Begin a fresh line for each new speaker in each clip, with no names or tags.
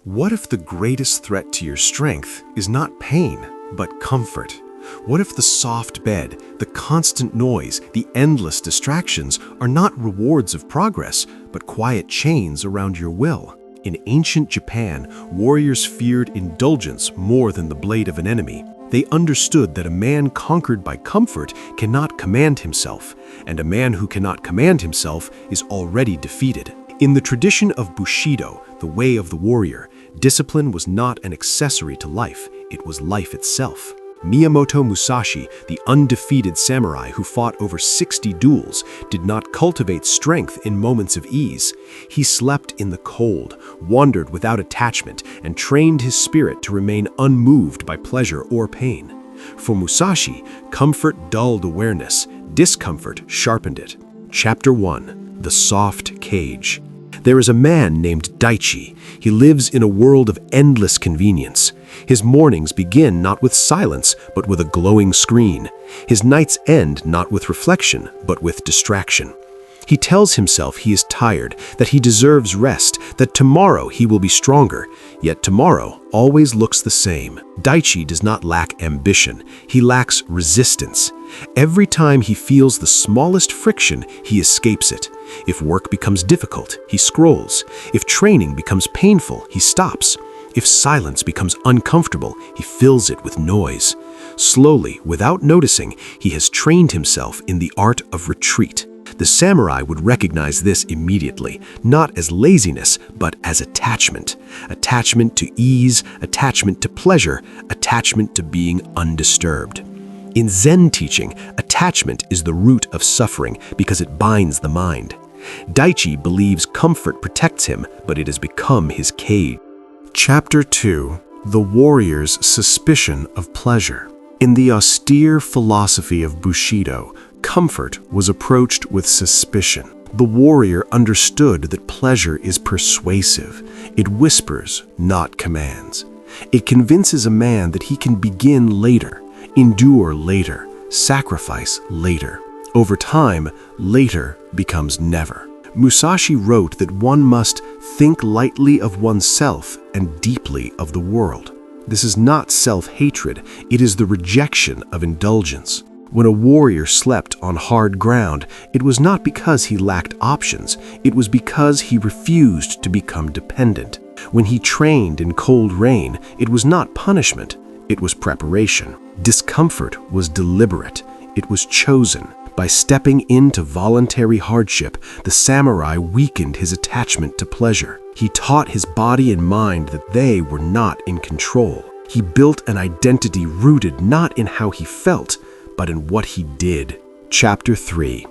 What if the greatest threat to your strength is not pain, but comfort? What if the soft bed, the constant noise, the endless distractions are not rewards of progress, but quiet chains around your will? In ancient Japan, warriors feared indulgence more than the blade of an enemy. They understood that a man conquered by comfort cannot command himself, and a man who cannot command himself is already defeated. In the tradition of Bushido, the way of the warrior, discipline was not an accessory to life, it was life itself. Miyamoto Musashi, the undefeated samurai who fought over 60 duels, did not cultivate strength in moments of ease. He slept in the cold, wandered without attachment, and trained his spirit to remain unmoved by pleasure or pain. For Musashi, comfort dulled awareness, discomfort sharpened it. Chapter 1. The Soft Cage. There is a man named Daichi. He lives in a world of endless convenience. His mornings begin not with silence, but with a glowing screen. His nights end not with reflection, but with distraction. He tells himself he is tired, that he deserves rest, that tomorrow he will be stronger. Yet tomorrow always looks the same. Daichi does not lack ambition. He lacks resistance. Every time he feels the smallest friction, he escapes it. If work becomes difficult, he scrolls. If training becomes painful, he stops. If silence becomes uncomfortable, he fills it with noise. Slowly, without noticing, he has trained himself in the art of retreat. The samurai would recognize this immediately, not as laziness, but as attachment. Attachment to ease, attachment to pleasure, attachment to being undisturbed. In Zen teaching, attachment is the root of suffering because it binds the mind. Daichi believes comfort protects him, but it has become his cage. Chapter 2. The Warrior's Suspicion of Pleasure. In the austere philosophy of Bushido, comfort was approached with suspicion. The warrior understood that pleasure is persuasive. It whispers, not commands. It convinces a man that he can begin later, endure later, sacrifice later. Over time, later becomes never. Musashi wrote that one must think lightly of oneself and deeply of the world. This is not self-hatred, it is the rejection of indulgence. When a warrior slept on hard ground, it was not because he lacked options, it was because he refused to become dependent. When he trained in cold rain, it was not punishment, it was preparation. Discomfort was deliberate, it was chosen. By stepping into voluntary hardship, the samurai weakened his attachment to pleasure. He taught his body and mind that they were not in control. He built an identity rooted not in how he felt, but in what he did. Chapter 3.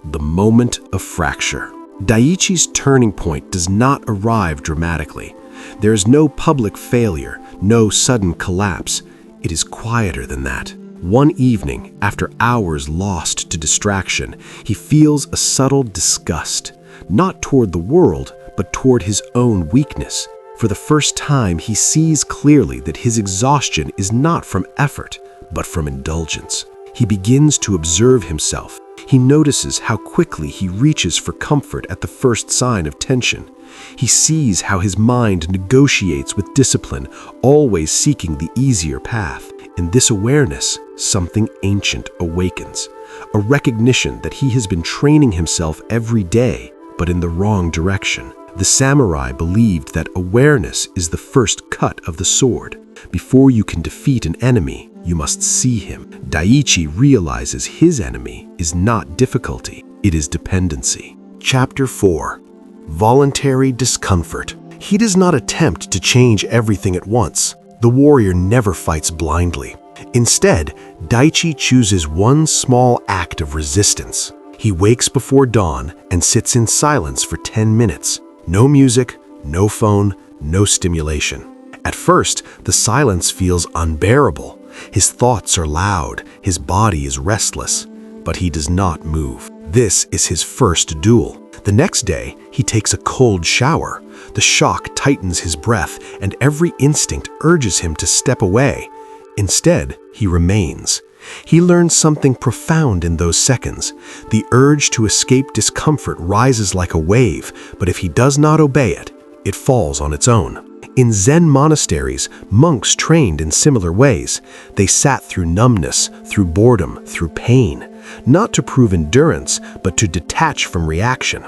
The Moment of Fracture. Daichi's turning point does not arrive dramatically. There is no public failure, no sudden collapse. It is quieter than that. One evening, after hours lost to distraction, he feels a subtle disgust, not toward the world, but toward his own weakness. For the first time, he sees clearly that his exhaustion is not from effort, but from indulgence. He begins to observe himself. He notices how quickly he reaches for comfort at the first sign of tension. He sees how his mind negotiates with discipline, always seeking the easier path. In this awareness, something ancient awakens, a recognition that he has been training himself every day, but in the wrong direction. The samurai believed that awareness is the first cut of the sword. Before you can defeat an enemy, you must see him. Daichi realizes his enemy is not difficulty, it is dependency. Chapter 4. Voluntary discomfort. He does not attempt to change everything at once. The warrior never fights blindly. Instead, Daichi chooses one small act of resistance. He wakes before dawn and sits in silence for 10 minutes. No music, no phone, no stimulation. At first, the silence feels unbearable. His thoughts are loud, his body is restless, but he does not move. This is his first duel. The next day, he takes a cold shower. The shock tightens his breath, and every instinct urges him to step away. Instead, he remains. He learns something profound in those seconds. The urge to escape discomfort rises like a wave, but if he does not obey it, it falls on its own. In Zen monasteries, monks trained in similar ways. They sat through numbness, through boredom, through pain, not to prove endurance, but to detach from reaction.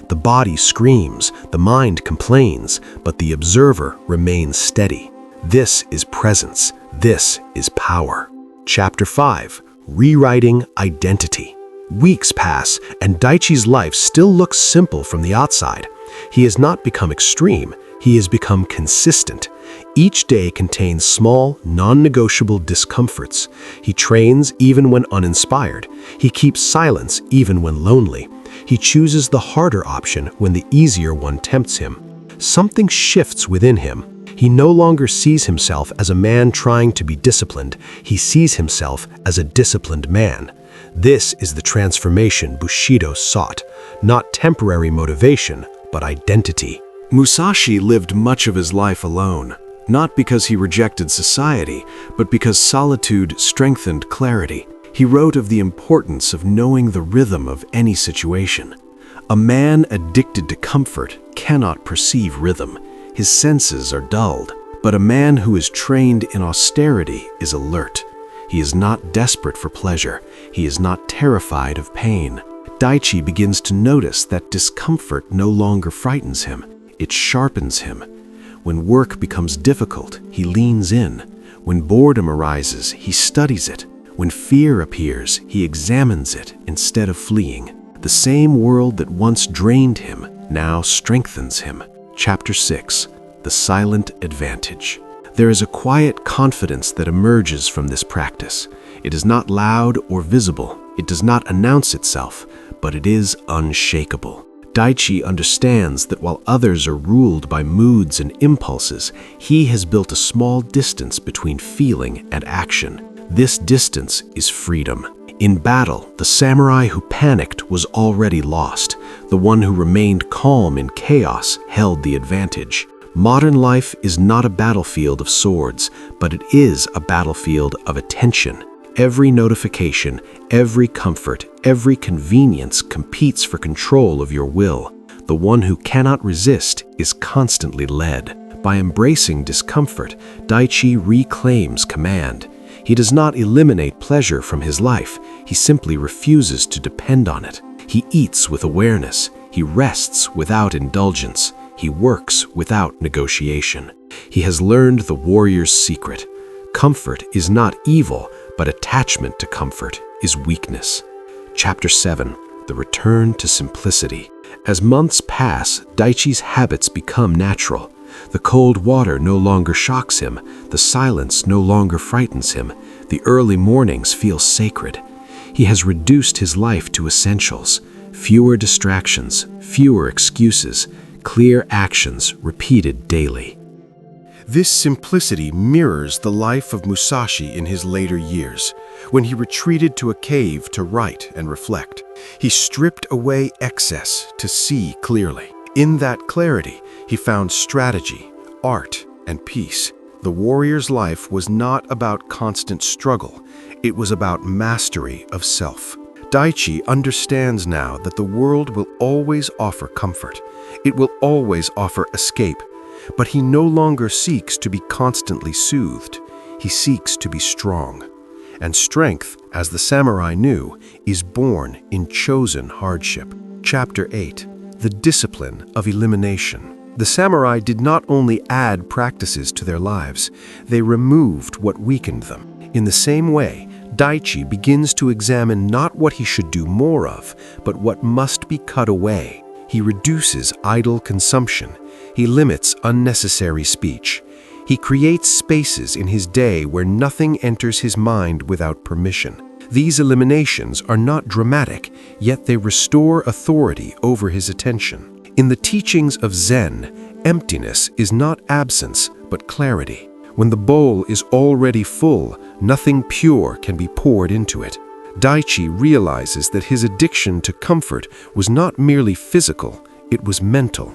The body screams, the mind complains, but the observer remains steady. This is presence. This is power. Chapter 5. Rewriting Identity. Weeks pass, and Daichi's life still looks simple from the outside. He has not become extreme. He has become consistent. Each day contains small, non-negotiable discomforts. He trains even when uninspired. He keeps silence even when lonely. He chooses the harder option when the easier one tempts him. Something shifts within him. He no longer sees himself as a man trying to be disciplined. He sees himself as a disciplined man. This is the transformation Bushido sought, not temporary motivation, but identity. Musashi lived much of his life alone, not because he rejected society, but because solitude strengthened clarity. He wrote of the importance of knowing the rhythm of any situation. A man addicted to comfort cannot perceive rhythm. His senses are dulled, but a man who is trained in austerity is alert. He is not desperate for pleasure. He is not terrified of pain. Daichi begins to notice that discomfort no longer frightens him. It sharpens him. When work becomes difficult, he leans in. When boredom arises, he studies it. When fear appears, he examines it instead of fleeing. The same world that once drained him now strengthens him. Chapter 6. The Silent Advantage. There is a quiet confidence that emerges from this practice. It is not loud or visible. It does not announce itself, but it is unshakable. Daichi understands that while others are ruled by moods and impulses, he has built a small distance between feeling and action. This distance is freedom. In battle, the samurai who panicked was already lost. The one who remained calm in chaos held the advantage. Modern life is not a battlefield of swords, but it is a battlefield of attention. Every notification, every comfort, every convenience competes for control of your will. The one who cannot resist is constantly led. By embracing discomfort, Daichi reclaims command. He does not eliminate pleasure from his life. He simply refuses to depend on it. He eats with awareness. He rests without indulgence. He works without negotiation. He has learned the warrior's secret. Comfort is not evil, but attachment to comfort is weakness. Chapter 7. The Return to Simplicity. As months pass, Daichi's habits become natural. The cold water no longer shocks him. The silence no longer frightens him. The early mornings feel sacred. He has reduced his life to essentials. Fewer distractions, fewer excuses, clear actions repeated daily. This simplicity mirrors the life of Musashi in his later years, when he retreated to a cave to write and reflect. He stripped away excess to see clearly. In that clarity, he found strategy, art, and peace. The warrior's life was not about constant struggle. It was about mastery of self. Daichi understands now that the world will always offer comfort. It will always offer escape. But he no longer seeks to be constantly soothed. He seeks to be strong. And strength, as the samurai knew, is born in chosen hardship. Chapter 8. The Discipline of Elimination. The samurai did not only add practices to their lives, they removed what weakened them. In the same way, Daichi begins to examine not what he should do more of, but what must be cut away. He reduces idle consumption. He limits unnecessary speech. He creates spaces in his day where nothing enters his mind without permission. These eliminations are not dramatic, yet they restore authority over his attention. In the teachings of Zen, emptiness is not absence, but clarity. When the bowl is already full, nothing pure can be poured into it. Daichi realizes that his addiction to comfort was not merely physical, it was mental.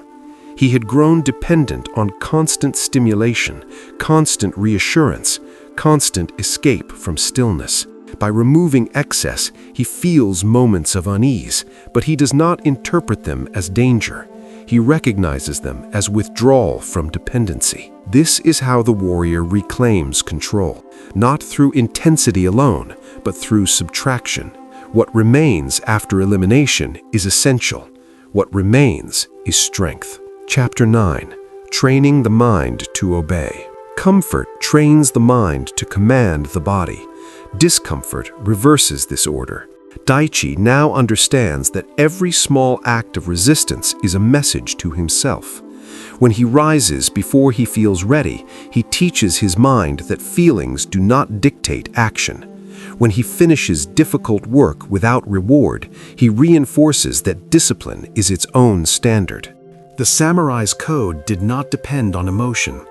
He had grown dependent on constant stimulation, constant reassurance, constant escape from stillness. By removing excess, he feels moments of unease, but he does not interpret them as danger. He recognizes them as withdrawal from dependency. This is how the warrior reclaims control, not through intensity alone, but through subtraction. What remains after elimination is essential. What remains is strength. Chapter 9. Training the mind to obey. Comfort trains the mind to command the body. Discomfort reverses this order. Daichi now understands that every small act of resistance is a message to himself. When he rises before he feels ready, he teaches his mind that feelings do not dictate action. When he finishes difficult work without reward, he reinforces that discipline is its own standard. The samurai's code did not depend on emotion.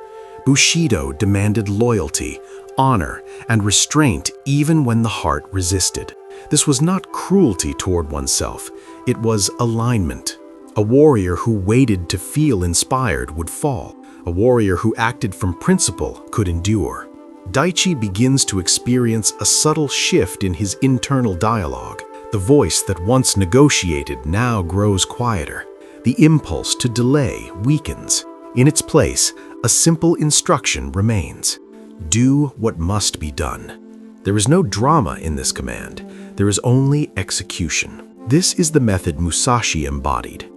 Bushido demanded loyalty, honor, and restraint even when the heart resisted. This was not cruelty toward oneself, it was alignment. A warrior who waited to feel inspired would fall. A warrior who acted from principle could endure. Daichi begins to experience a subtle shift in his internal dialogue. The voice that once negotiated now grows quieter. The impulse to delay weakens. In its place, a simple instruction remains. Do what must be done. There is no drama in this command. There is only execution. This is the method Musashi embodied.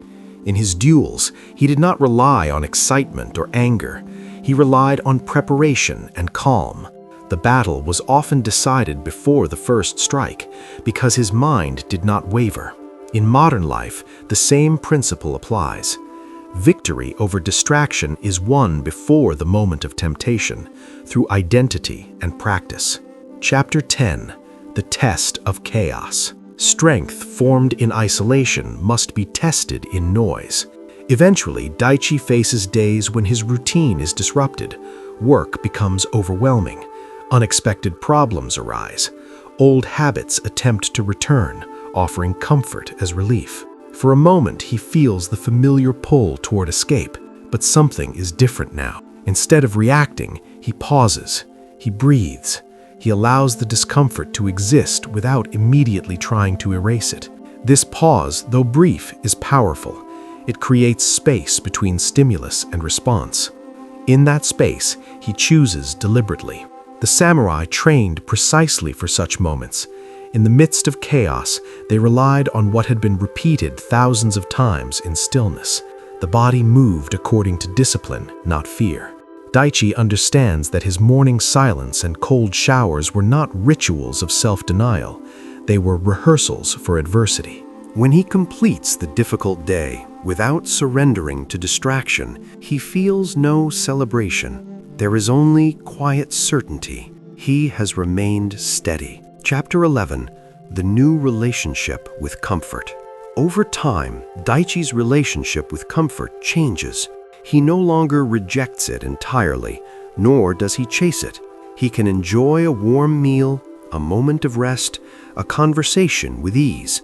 In his duels, he did not rely on excitement or anger. He relied on preparation and calm. The battle was often decided before the first strike because his mind did not waver. In modern life, the same principle applies. Victory over distraction is won before the moment of temptation, through identity and practice. Chapter 10. The Test of Chaos. Strength formed in isolation must be tested in noise. Eventually, Daichi faces days when his routine is disrupted. Work becomes overwhelming. Unexpected problems arise. Old habits attempt to return, offering comfort as relief. For a moment, he feels the familiar pull toward escape, but something is different now. Instead of reacting, he pauses. He breathes. He allows the discomfort to exist without immediately trying to erase it. This pause, though brief, is powerful. It creates space between stimulus and response. In that space, he chooses deliberately. The samurai trained precisely for such moments. In the midst of chaos, they relied on what had been repeated thousands of times in stillness. The body moved according to discipline, not fear. Daichi understands that his morning silence and cold showers were not rituals of self-denial. They were rehearsals for adversity. When he completes the difficult day without surrendering to distraction, he feels no celebration. There is only quiet certainty. He has remained steady. Chapter 11. The New Relationship with Comfort. Over time, Daichi's relationship with comfort changes. He no longer rejects it entirely, nor does he chase it. He can enjoy a warm meal, a moment of rest, a conversation with ease.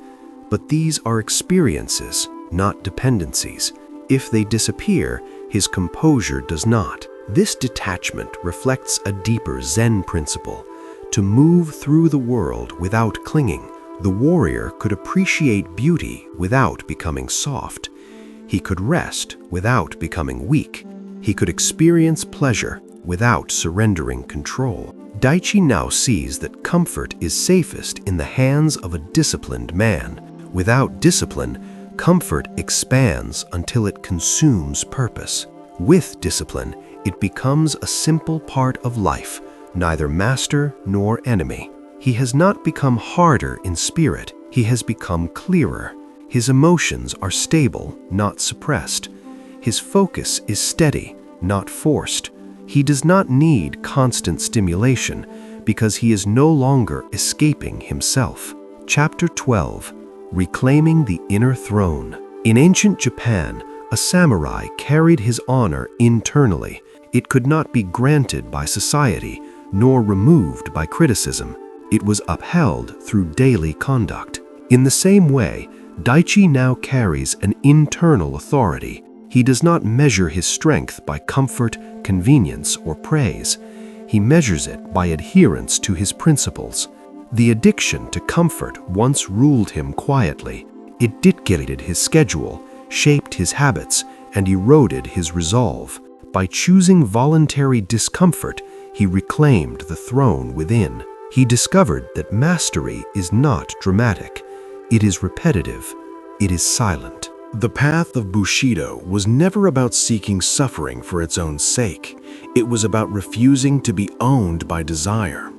But these are experiences, not dependencies. If they disappear, his composure does not. This detachment reflects a deeper Zen principle. To move through the world without clinging, the warrior could appreciate beauty without becoming soft. He could rest without becoming weak. He could experience pleasure without surrendering control. Daichi now sees that comfort is safest in the hands of a disciplined man. Without discipline, comfort expands until it consumes purpose. With discipline, it becomes a simple part of life, neither master nor enemy. He has not become harder in spirit, he has become clearer. His emotions are stable, not suppressed. His focus is steady, not forced. He does not need constant stimulation because he is no longer escaping himself. Chapter 12. Reclaiming the Inner Throne. In ancient Japan, a samurai carried his honor internally. It could not be granted by society, nor removed by criticism. It was upheld through daily conduct. In the same way, Daichi now carries an internal authority. He does not measure his strength by comfort, convenience, or praise. He measures it by adherence to his principles. The addiction to comfort once ruled him quietly. It dictated his schedule, shaped his habits, and eroded his resolve. By choosing voluntary discomfort, he reclaimed the throne within. He discovered that mastery is not dramatic. It is repetitive. It is silent. The path of Bushido was never about seeking suffering for its own sake. It was about refusing to be owned by desire.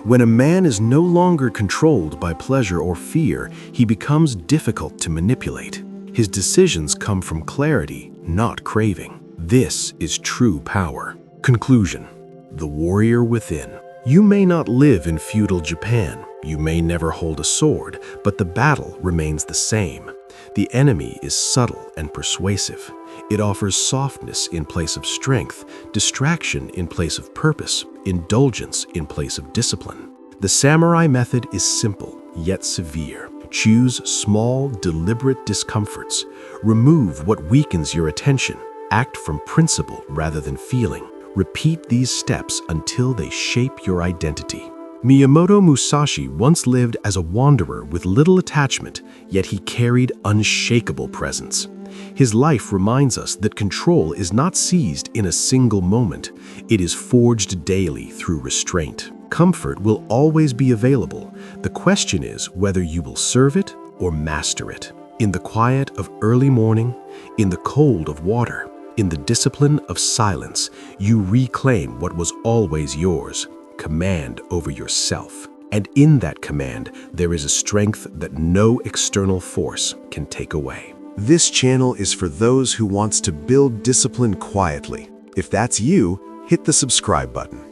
When a man is no longer controlled by pleasure or fear, he becomes difficult to manipulate. His decisions come from clarity, not craving. This is true power. Conclusion: the warrior within. You may not live in feudal Japan. You may never hold a sword, but the battle remains the same. The enemy is subtle and persuasive. It offers softness in place of strength, distraction in place of purpose, indulgence in place of discipline. The samurai method is simple, yet severe. Choose small, deliberate discomforts. Remove what weakens your attention. Act from principle rather than feeling. Repeat these steps until they shape your identity. Miyamoto Musashi once lived as a wanderer with little attachment, yet he carried unshakable presence. His life reminds us that control is not seized in a single moment. It is forged daily through restraint. Comfort will always be available. The question is whether you will serve it or master it. In the quiet of early morning, in the cold of water, in the discipline of silence, you reclaim what was always yours. Command over yourself. And in that command, there is a strength that no external force can take away.
This channel is for those who wants to build discipline quietly. If that's you, hit the subscribe button.